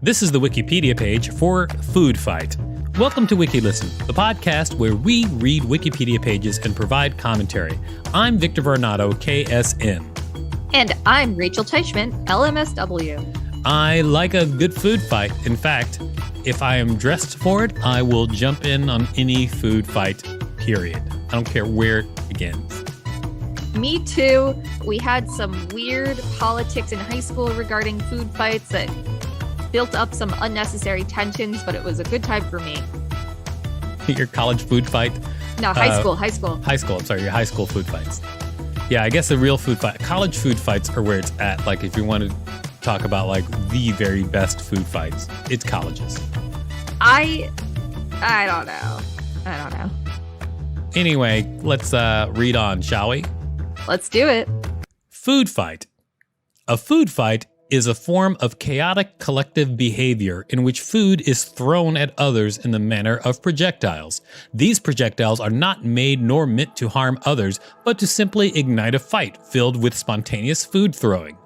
This is the Wikipedia page for Food Fight. Welcome to WikiListen, the podcast where we read Wikipedia pages and provide commentary. I'm Victor Varnado, KSN. And I'm Rachel Teichman, LMSW. I like a good food fight. In fact, if I am dressed for it, I will jump in on any food fight, period. I don't care where it begins. Me too. We had some weird politics in high school regarding food fights that built up some unnecessary tensions, but it was a good time for me. Your college food fight? No, high school. High school, I'm sorry, your high school food fights. Yeah, I guess the real food fight, college food fights are where it's at. Like if you want to talk about like the very best food fights, it's colleges. I don't know. Anyway, let's read on, shall we? Let's do it. Food fight. A food fight is a form of chaotic collective behavior in which food is thrown at others in the manner of projectiles. These projectiles are not made nor meant to harm others, but to simply ignite a fight filled with spontaneous food throwing.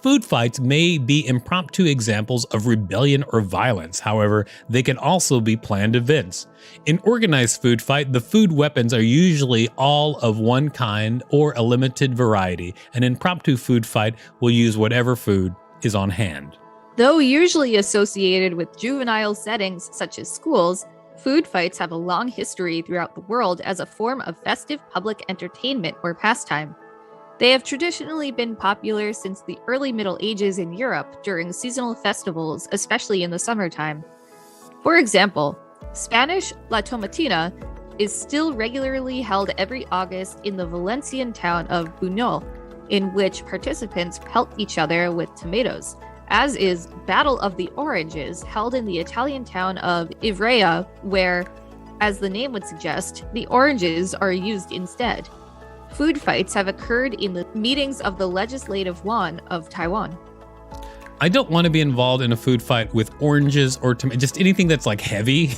Food fights may be impromptu examples of rebellion or violence. However, they can also be planned events. In organized food fight, the food weapons are usually all of one kind or a limited variety. An impromptu food fight will use whatever food is on hand. Though usually associated with juvenile settings such as schools, food fights have a long history throughout the world as a form of festive public entertainment or pastime. They have traditionally been popular since the early Middle Ages in Europe during seasonal festivals, especially in the summertime. For example, Spanish La Tomatina is still regularly held every August in the Valencian town of Buñol, in which participants pelt each other with tomatoes, as is Battle of the Oranges, held in the Italian town of Ivrea, where, as the name would suggest, the oranges are used instead. Food fights have occurred in the meetings of the Legislative Yuan of Taiwan. I don't want to be involved in a food fight with oranges or just anything that's like heavy.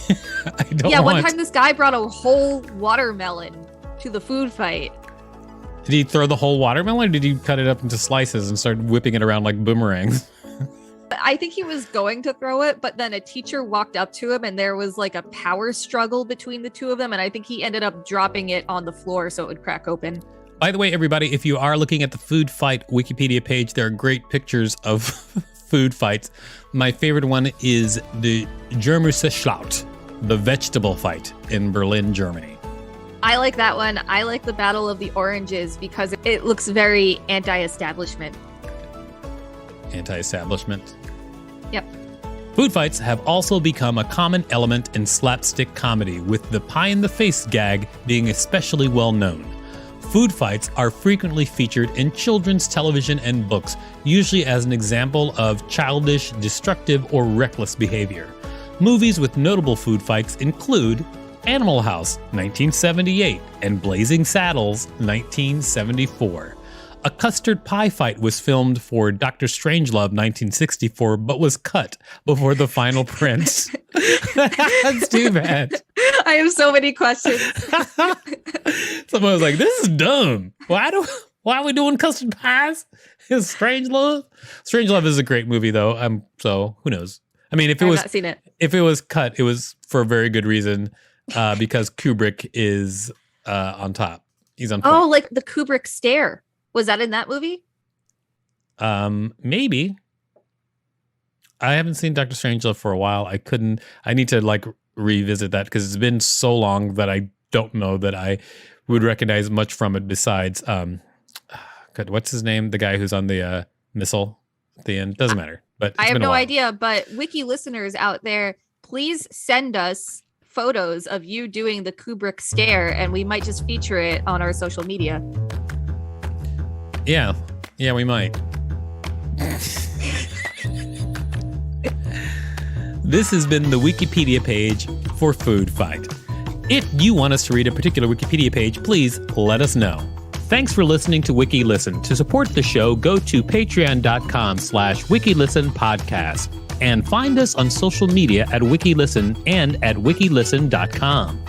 One time this guy brought a whole watermelon to the food fight. Did he throw the whole watermelon, or did he cut it up into slices and start whipping it around like boomerangs? I think he was going to throw it, but then a teacher walked up to him and there was like a power struggle between the two of them. And I think he ended up dropping it on the floor so it would crack open. By the way, everybody, if you are looking at the Food Fight Wikipedia page, there are great pictures of food fights. My favorite one is the Gemüseschlacht, the vegetable fight in Berlin, Germany. I like that one. I like the Battle of the Oranges because it looks very anti-establishment. Anti-establishment? Yep. Food fights have also become a common element in slapstick comedy, with the pie-in-the-face gag being especially well known. Food fights are frequently featured in children's television and books, usually as an example of childish, destructive, or reckless behavior. Movies with notable food fights include Animal House, 1978, and Blazing Saddles, 1974. A custard pie fight was filmed for Dr. Strangelove 1964, but was cut before the final print. That's too bad. I have so many questions. Someone was like, this is dumb. Why are we doing custard pies? Is Strangelove? Strangelove is a great movie, though. So who knows? I mean, I've not seen it. If it was cut, it was for a very good reason, because Kubrick is on top. He's on top. Oh, like the Kubrick stare. Was that in that movie? Maybe. I haven't seen Dr. Strangelove for a while. I need to like revisit that because it's been so long that I don't know that I would recognize much from it besides, what's his name? The guy who's on the missile at the end. Doesn't matter. But I have no idea, but wiki listeners out there, please send us photos of you doing the Kubrick stare and we might just feature it on our social media. Yeah, we might. This has been the Wikipedia page for Food Fight. If you want us to read a particular Wikipedia page, please let us know. Thanks for listening to WikiListen. To support the show, go to patreon.com/WikiListenPodcast and find us on social media at WikiListen and at WikiListen.com.